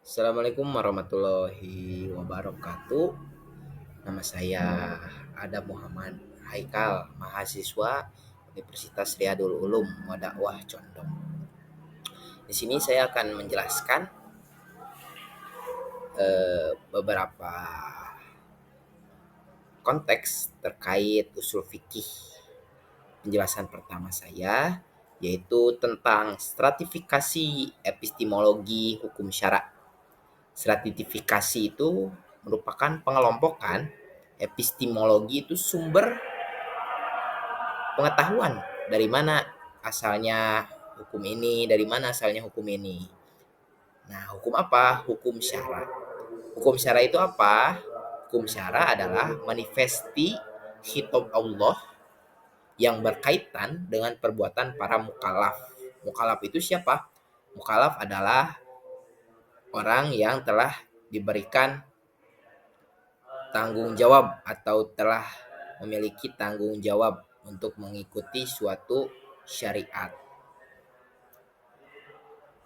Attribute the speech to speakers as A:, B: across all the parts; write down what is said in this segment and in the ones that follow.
A: Assalamualaikum warahmatullahi wabarakatuh. Nama saya Adam Muhammad Haikal, mahasiswa Universitas Riyadul Ulum Madakwah Condong. Di sini saya akan menjelaskan beberapa konteks terkait usul fikih. Penjelasan pertama saya yaitu tentang stratifikasi epistemologi hukum syara. Stratifikasi itu merupakan pengelompokan. Epistemologi itu sumber pengetahuan dari mana asalnya hukum ini, dari mana asalnya hukum ini. Nah, hukum apa? Hukum syara. Hukum syara itu apa? Hukum syara adalah manifesti khitab Allah yang berkaitan dengan perbuatan para mukallaf. Mukallaf itu siapa? Mukallaf adalah orang yang telah diberikan tanggung jawab atau telah memiliki tanggung jawab untuk mengikuti suatu syariat.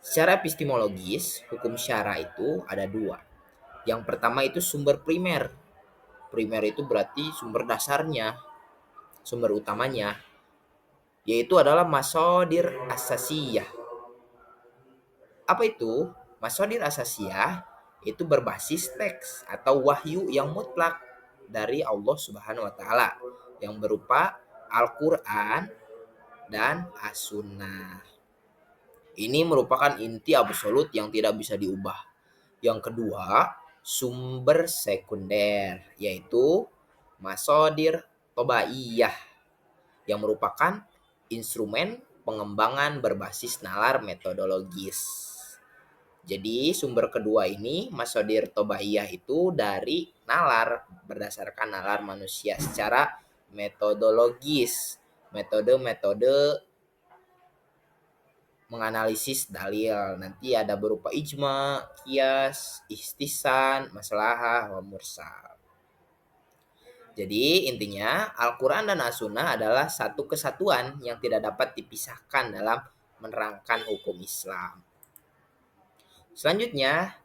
A: Secara epistemologis, hukum syara itu ada dua. Yang pertama itu sumber primer. Primer itu berarti sumber dasarnya, sumber utamanya, yaitu adalah masodir asasiyah. Apa itu? Masodir asasiyah itu berbasis teks atau wahyu yang mutlak dari Allah Subhanahu wa taala yang berupa Al-Qur'an dan As-Sunnah. Ini merupakan inti absolut yang tidak bisa diubah. Yang kedua, sumber sekunder yaitu masodir tobaiyah yang merupakan instrumen pengembangan berbasis nalar metodologis. Jadi sumber kedua ini masodir tobaiyah itu dari nalar berdasarkan nalar manusia secara metodologis, metode-metode menganalisis dalil. Nanti ada berupa ijma, qiyas, istisan, maslahah, wa mursal. Jadi intinya Al-Quran dan As-Sunnah adalah satu kesatuan yang tidak dapat dipisahkan dalam menerangkan hukum Islam. Selanjutnya,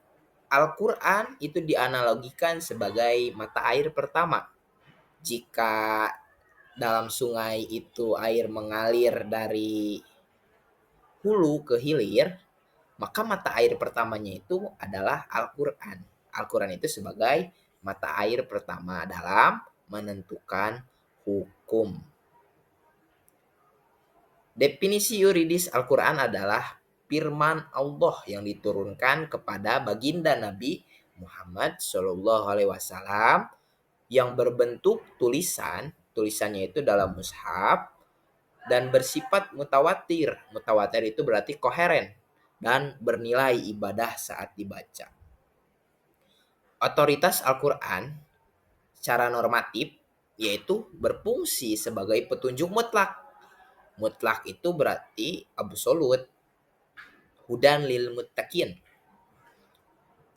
A: Al-Quran itu dianalogikan sebagai mata air pertama. Jika dalam sungai itu air mengalir dari hulu ke hilir, maka mata air pertamanya itu adalah Al-Quran. Al-Quran itu sebagai mata air pertama dalam menentukan hukum. Definisi yuridis Al-Quran adalah firman Allah yang diturunkan kepada baginda Nabi Muhammad SAW yang berbentuk tulisan, tulisannya itu dalam mushaf dan bersifat mutawatir. Mutawatir itu berarti koheren dan bernilai ibadah saat dibaca. Otoritas Al-Quran secara normatif yaitu berfungsi sebagai petunjuk mutlak. Mutlak itu berarti absolut. Hudan lil muttaqin.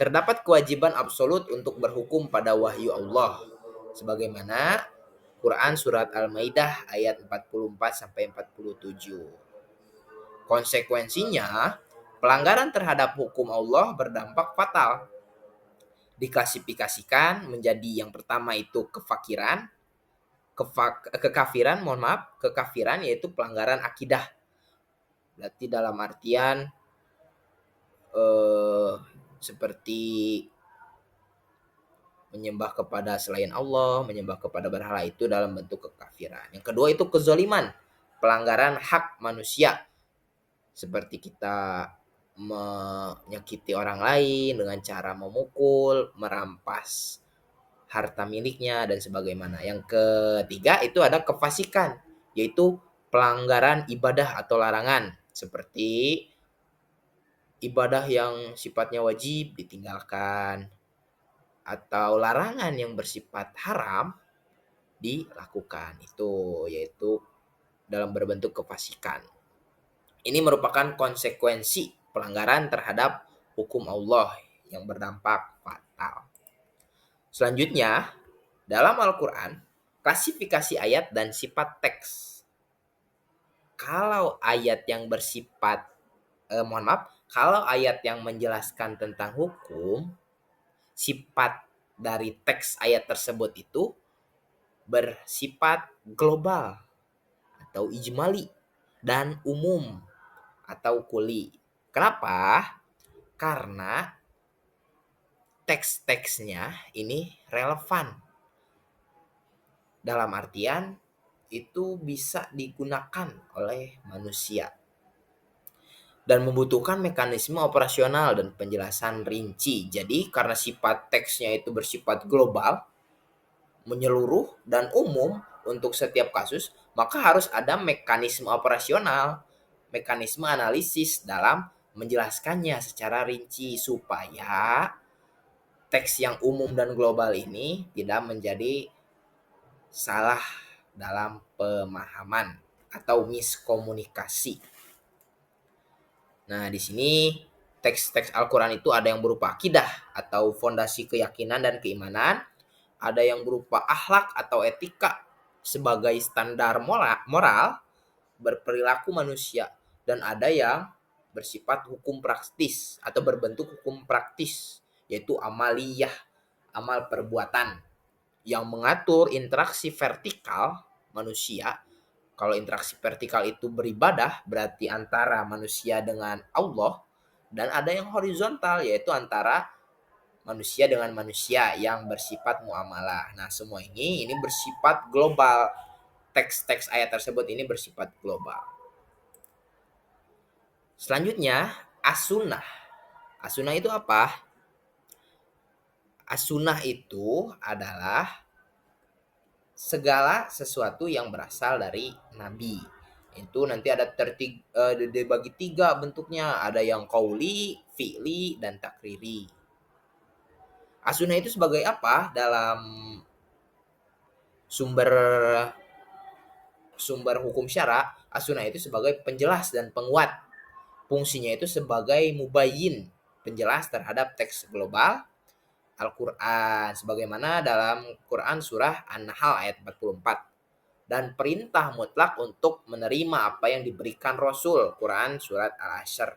A: Terdapat kewajiban absolut untuk berhukum pada wahyu Allah sebagaimana Quran surat Al-Maidah ayat 44 sampai 47. Konsekuensinya, pelanggaran terhadap hukum Allah berdampak fatal. Diklasifikasikan menjadi yang pertama itu kefakiran, kekafiran yaitu pelanggaran akidah. Berarti dalam artian seperti menyembah kepada selain Allah, menyembah kepada berhala itu dalam bentuk kekafiran. Yang kedua itu kezaliman, pelanggaran hak manusia. Seperti kita menyakiti orang lain dengan cara memukul, merampas harta miliknya dan sebagaimana. Yang ketiga itu ada kefasikan, yaitu pelanggaran ibadah atau larangan seperti ibadah yang sifatnya wajib ditinggalkan atau larangan yang bersifat haram dilakukan. Itu yaitu dalam berbentuk kefasikan. Ini merupakan konsekuensi pelanggaran terhadap hukum Allah yang berdampak fatal. Selanjutnya, dalam Al-Quran, klasifikasi ayat dan sifat teks. Kalau ayat yang bersifat, Kalau ayat yang menjelaskan tentang hukum, sifat dari teks ayat tersebut itu bersifat global atau ijmali dan umum atau kuli. Kenapa? Karena teks-teksnya ini relevan. Dalam artian itu bisa digunakan oleh manusia dan membutuhkan mekanisme operasional dan penjelasan rinci. Jadi karena sifat teksnya itu bersifat global, menyeluruh dan umum untuk setiap kasus, maka harus ada mekanisme operasional, mekanisme analisis dalam menjelaskannya secara rinci supaya teks yang umum dan global ini tidak menjadi salah dalam pemahaman atau miskomunikasi. Nah, di sini teks-teks Al-Quran itu ada yang berupa akidah atau fondasi keyakinan dan keimanan, ada yang berupa akhlak atau etika sebagai standar moral berperilaku manusia, dan ada yang bersifat hukum praktis atau berbentuk hukum praktis, yaitu amaliyah, amal perbuatan yang mengatur interaksi vertikal manusia. Kalau interaksi vertikal itu beribadah berarti antara manusia dengan Allah, dan ada yang horizontal yaitu antara manusia dengan manusia yang bersifat muamalah. Nah, semua ini bersifat global. Teks-teks ayat tersebut ini bersifat global. Selanjutnya, as-sunnah. As-sunnah itu apa? As-sunnah itu adalah segala sesuatu yang berasal dari Nabi. Itu nanti ada dibagi tiga bentuknya. Ada yang qauli, fi'li, dan takriri. As-sunnah itu sebagai apa? Dalam sumber hukum syara, as-sunnah itu sebagai penjelas dan penguat. Fungsinya itu sebagai mubayyin, penjelas terhadap teks global Al-Quran, sebagaimana dalam Quran surah An-Nahl ayat 44. Dan perintah mutlak untuk menerima apa yang diberikan Rasul, Quran surat Al-Hasyr,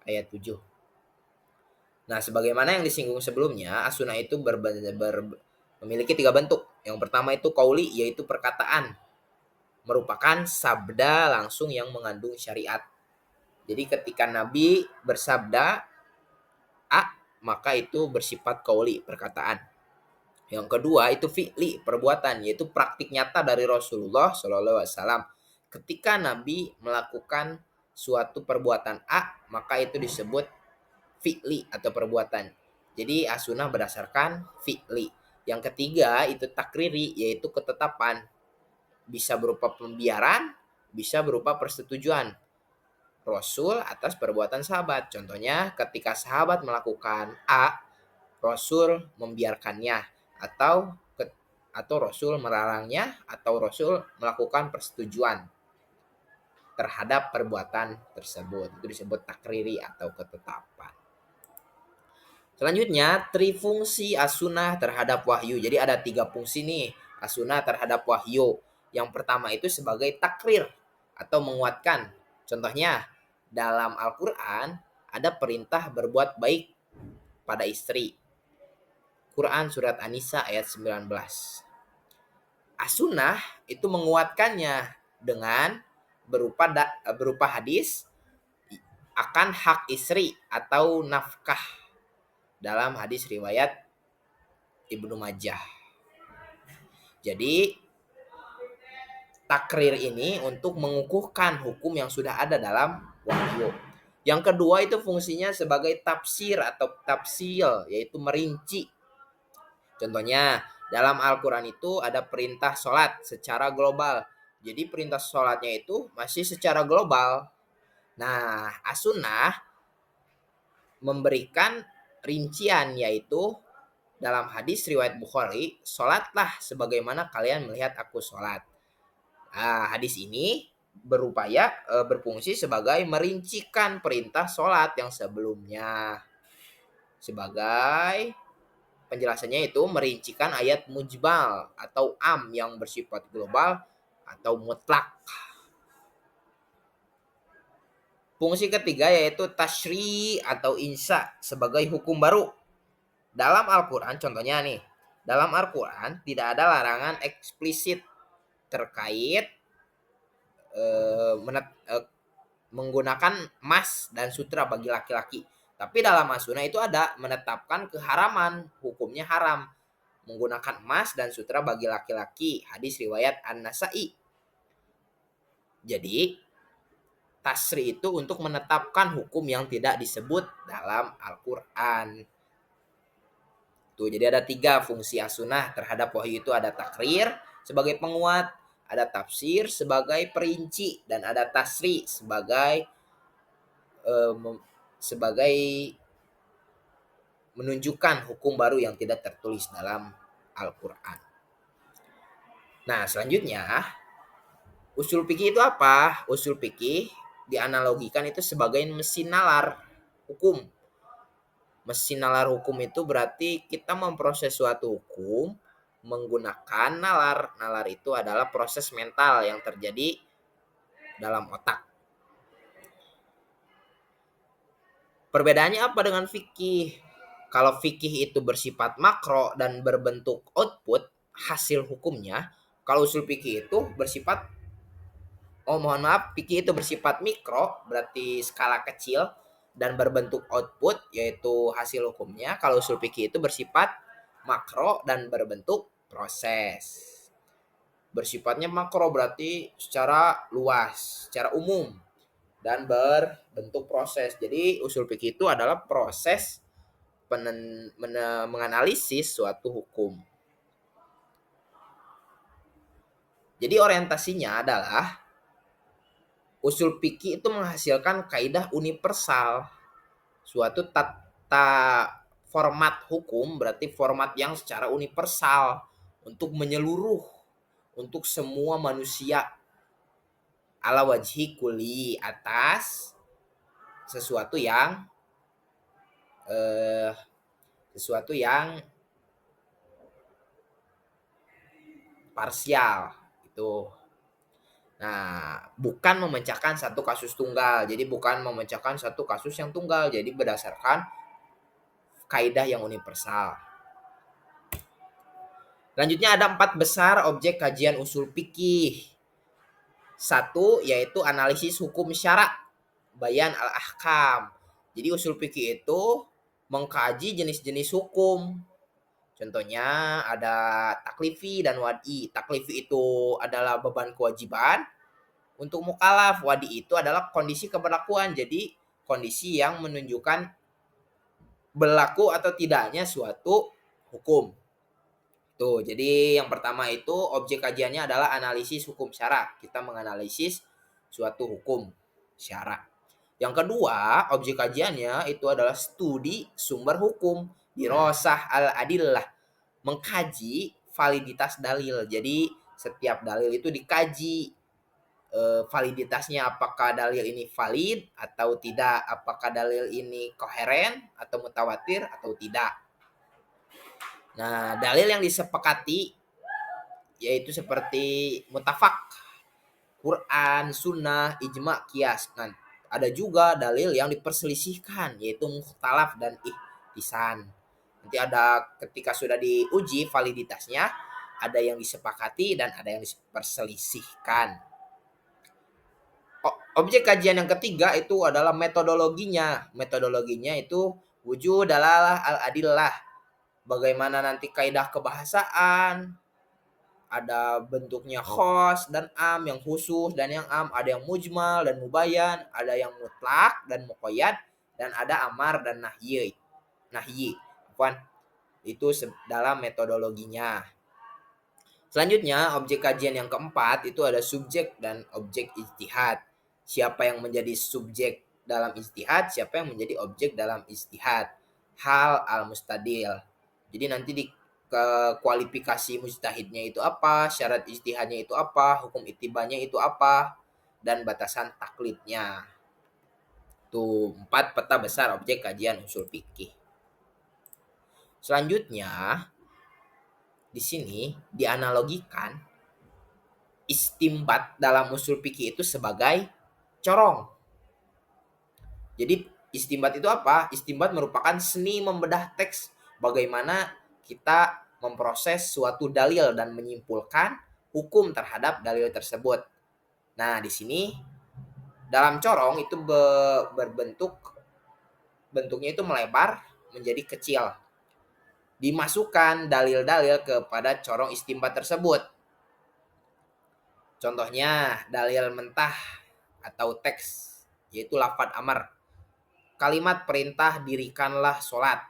A: ayat 7. Nah, sebagaimana yang disinggung sebelumnya, as-sunnah itu memiliki tiga bentuk. Yang pertama itu qauli, yaitu perkataan, merupakan sabda langsung yang mengandung syariat. Jadi ketika Nabi bersabda A, maka itu bersifat qauli, perkataan. Yang kedua itu fi'li, perbuatan, yaitu praktik nyata dari Rasulullah SAW. Ketika Nabi melakukan suatu perbuatan A, maka itu disebut fi'li atau perbuatan. Jadi as-sunnah berdasarkan fi'li. Yang ketiga itu takriri, yaitu ketetapan. Bisa berupa pembiaran, bisa berupa persetujuan Rasul atas perbuatan sahabat. Contohnya ketika sahabat melakukan A, Rasul membiarkannya, atau Rasul melarangnya, atau Rasul melakukan persetujuan terhadap perbuatan tersebut. Itu disebut takriri atau ketetapan. Selanjutnya, trifungsi as-sunnah terhadap wahyu. Jadi ada tiga fungsi nih as-sunnah terhadap wahyu. Yang pertama itu sebagai takrir atau menguatkan. Contohnya, dalam Al-Quran ada perintah berbuat baik pada istri. Quran surat An-Nisa ayat 19. As-sunnah itu menguatkannya dengan berupa hadis akan hak istri atau nafkah dalam hadis riwayat Ibnu Majah. Jadi takrir ini untuk mengukuhkan hukum yang sudah ada dalam wahyu. Yang kedua itu fungsinya sebagai tafsir atau tafsil, yaitu merinci. Contohnya dalam Al-Quran itu ada perintah sholat secara global. Jadi perintah sholatnya itu masih secara global. Nah, as-sunnah memberikan rincian, yaitu dalam hadis riwayat Bukhari, sholatlah sebagaimana kalian melihat aku sholat. Nah, hadis ini berfungsi sebagai merincikan perintah sholat yang sebelumnya. Sebagai penjelasannya itu merincikan ayat mujmal atau am yang bersifat global atau mutlak. Fungsi ketiga yaitu tasyri atau insya sebagai hukum baru. Dalam Al-Quran, contohnya nih, dalam Al-Quran tidak ada larangan eksplisit terkait menggunakan emas dan sutra bagi laki-laki. Tapi dalam As-Sunnah itu ada menetapkan keharaman, hukumnya haram menggunakan emas dan sutra bagi laki-laki. Hadis riwayat An-Nasa'i. Jadi tasri itu untuk menetapkan hukum yang tidak disebut dalam Al-Quran. Tuh, jadi ada 3 fungsi as-sunnah terhadap wahyu itu, ada takrir sebagai penguat, ada tafsir sebagai perinci, dan ada tasri sebagai sebagai menunjukkan hukum baru yang tidak tertulis dalam Al-Quran. Nah, selanjutnya usul fikih itu apa? Usul fikih dianalogikan itu sebagai mesin nalar hukum. Mesin nalar hukum itu berarti kita memproses suatu hukum menggunakan nalar. Nalar itu adalah proses mental yang terjadi dalam otak. Perbedaannya apa dengan fikih? Kalau fikih itu bersifat makro dan berbentuk output hasil hukumnya, kalau usul fikih itu bersifat fikih itu bersifat mikro, berarti skala kecil dan berbentuk output yaitu hasil hukumnya. Kalau usul fikih itu bersifat makro dan berbentuk proses. Bersifatnya makro berarti secara luas, secara umum dan berbentuk proses. Jadi usul fikih itu adalah proses menganalisis suatu hukum. Jadi orientasinya adalah usul fikih itu menghasilkan kaidah universal. Suatu tata format hukum berarti format yang secara universal untuk menyeluruh untuk semua manusia ala wajhi kuli atas sesuatu yang eh, sesuatu yang parsial itu. Nah, bukan memecahkan satu kasus tunggal. Jadi bukan memecahkan satu kasus yang tunggal. Jadi berdasarkan kaidah yang universal. Selanjutnya ada 4 besar objek kajian usul fikih. 1 yaitu analisis hukum syarak, bayan al-ahkam. Jadi usul fikih itu mengkaji jenis-jenis hukum. Contohnya ada taklifi dan wadi. Taklifi itu adalah beban kewajiban untuk mukallaf. Wadi itu adalah kondisi keberlakuan. Jadi kondisi yang menunjukkan berlaku atau tidaknya suatu hukum. Tuh, jadi yang pertama itu objek kajiannya adalah analisis hukum syara. Kita menganalisis suatu hukum syara. Yang kedua, objek kajiannya itu adalah studi sumber hukum. Dirosah al-adillah. Mengkaji validitas dalil. Jadi setiap dalil itu dikaji validitasnya, apakah dalil ini valid atau tidak, apakah dalil ini koheren atau mutawatir atau tidak. Nah, dalil yang disepakati yaitu seperti mutafak, Quran, sunnah, ijma, kias. Nah, ada juga dalil yang diperselisihkan yaitu mukhtalaf dan ihtisan. Nanti ada ketika sudah diuji validitasnya, ada yang disepakati dan ada yang diperselisihkan. Objek kajian yang ketiga itu adalah metodologinya. Metodologinya itu wujud dalalah al-adillah. Bagaimana nanti kaidah kebahasaan, ada bentuknya khos dan am, yang khusus dan yang am, ada yang mujmal dan mubayan, ada yang mutlak dan muqayyad, dan ada amar dan nahyi. Nahyi. Itu dalam metodologinya. Selanjutnya, objek kajian yang keempat itu ada subjek dan objek ijtihad. Siapa yang menjadi subjek dalam ijtihad, siapa yang menjadi objek dalam ijtihad. Hal al-mustadil. Jadi nanti di kualifikasi mujtahidnya itu apa, syarat ijtihadnya itu apa, hukum itibanya itu apa, dan batasan taklidnya. Itu 4 peta besar objek kajian usul fikih. Selanjutnya, di sini dianalogikan istimbat dalam usul fikih itu sebagai corong. Jadi istinbat itu apa? Istinbat merupakan seni membedah teks, bagaimana kita memproses suatu dalil dan menyimpulkan hukum terhadap dalil tersebut. Nah, di sini dalam corong itu bentuknya itu melebar menjadi kecil. Dimasukkan dalil-dalil kepada corong istinbat tersebut. Contohnya dalil mentah atau teks, yaitu lafadz amar. Kalimat perintah dirikanlah sholat.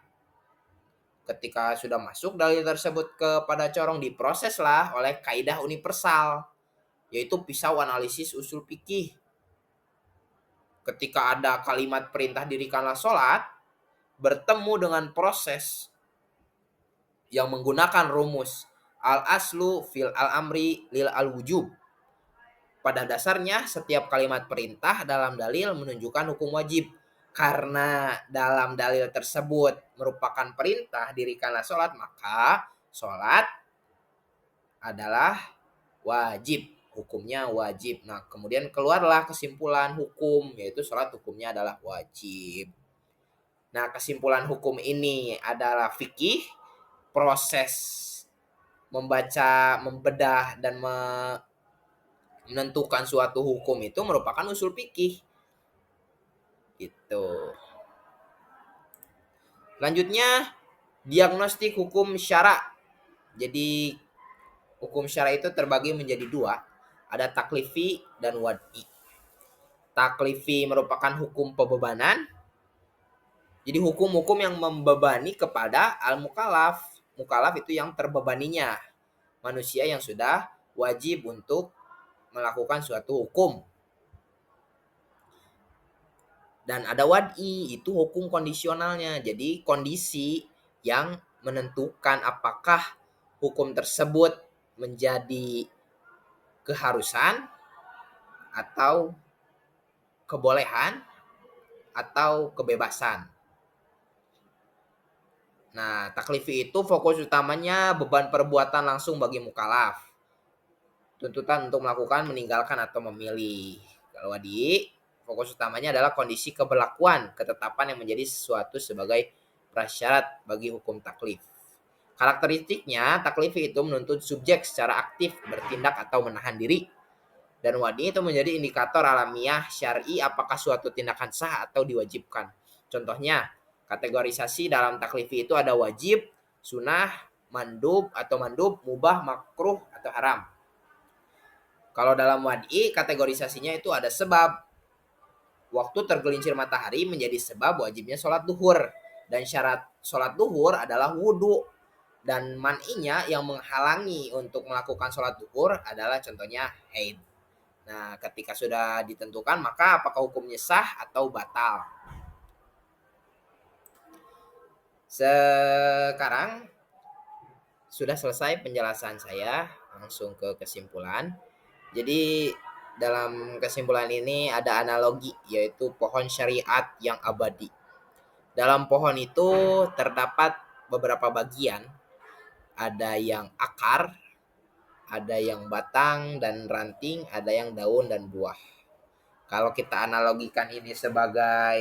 A: Ketika sudah masuk dalil tersebut kepada corong, diproseslah oleh kaidah universal, yaitu pisau analisis usul fikih. Ketika ada kalimat perintah dirikanlah sholat, bertemu dengan proses yang menggunakan rumus al-aslu fil al-amri lil al-wujub. Pada dasarnya, setiap kalimat perintah dalam dalil menunjukkan hukum wajib. Karena dalam dalil tersebut merupakan perintah dirikanlah sholat, maka sholat adalah wajib. Hukumnya wajib. Nah, kemudian keluarlah kesimpulan hukum, yaitu sholat hukumnya adalah wajib. Nah, kesimpulan hukum ini adalah fikih, proses membaca, membedah, dan menentukan suatu hukum itu merupakan usul fikih. Gitu. Selanjutnya, diagnostik hukum syara. Jadi, hukum syara itu terbagi menjadi dua. Ada taklifi dan wad'i. Taklifi merupakan hukum pembebanan. Jadi, hukum-hukum yang membebani kepada al-mukallaf. Mukallaf itu yang terbebaninya. Manusia yang sudah wajib untuk melakukan suatu hukum. Dan ada wad'i, itu hukum kondisionalnya. Jadi kondisi yang menentukan apakah hukum tersebut menjadi keharusan atau kebolehan atau kebebasan. Nah, taklifi itu fokus utamanya beban perbuatan langsung bagi mukallaf. Tuntutan untuk melakukan, meninggalkan, atau memilih. Kalau wad'i, fokus utamanya adalah kondisi keberlakuan, ketetapan yang menjadi sesuatu sebagai prasyarat bagi hukum taklif. Karakteristiknya, taklif itu menuntut subjek secara aktif bertindak atau menahan diri. Dan wad'i itu menjadi indikator alamiah syar'i apakah suatu tindakan sah atau diwajibkan. Contohnya, kategorisasi dalam taklif itu ada wajib, sunnah, mandub atau mandub, mubah, makruh atau haram. Kalau dalam wad'i, kategorisasinya itu ada sebab. Waktu tergelincir matahari menjadi sebab wajibnya sholat duhur. Dan syarat sholat duhur adalah wudhu. Dan man'inya yang menghalangi untuk melakukan sholat duhur adalah contohnya haid. Nah, ketika sudah ditentukan, maka apakah hukumnya sah atau batal? Sekarang sudah selesai penjelasan saya. Langsung ke kesimpulan. Jadi dalam kesimpulan ini ada analogi, yaitu pohon syariat yang abadi. Dalam pohon itu terdapat beberapa bagian. Ada yang akar, ada yang batang dan ranting, ada yang daun dan buah. Kalau kita analogikan ini sebagai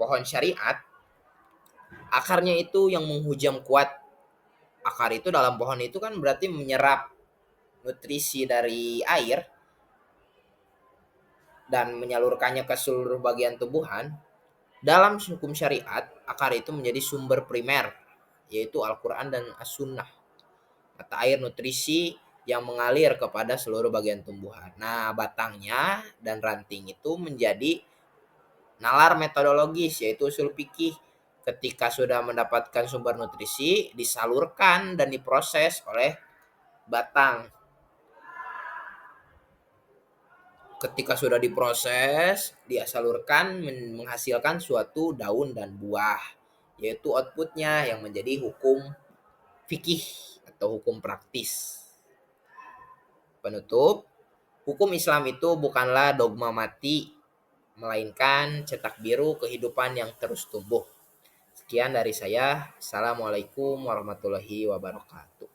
A: pohon syariat, akarnya itu yang menghujam kuat. Akar itu dalam pohon itu kan berarti menyerap nutrisi dari air dan menyalurkannya ke seluruh bagian tubuhan. Dalam hukum syariat, akar itu menjadi sumber primer, yaitu Al-Quran dan As-Sunnah. Mata air nutrisi yang mengalir kepada seluruh bagian tumbuhan. Nah, batangnya dan ranting itu menjadi nalar metodologis, yaitu usul fikih. Ketika sudah mendapatkan sumber nutrisi, disalurkan dan diproses oleh batang. Ketika sudah diproses, dia salurkan menghasilkan suatu daun dan buah, yaitu outputnya yang menjadi hukum fikih atau hukum praktis. Penutup, hukum Islam itu bukanlah dogma mati, melainkan cetak biru kehidupan yang terus tumbuh. Sekian dari saya. Assalamualaikum warahmatullahi wabarakatuh.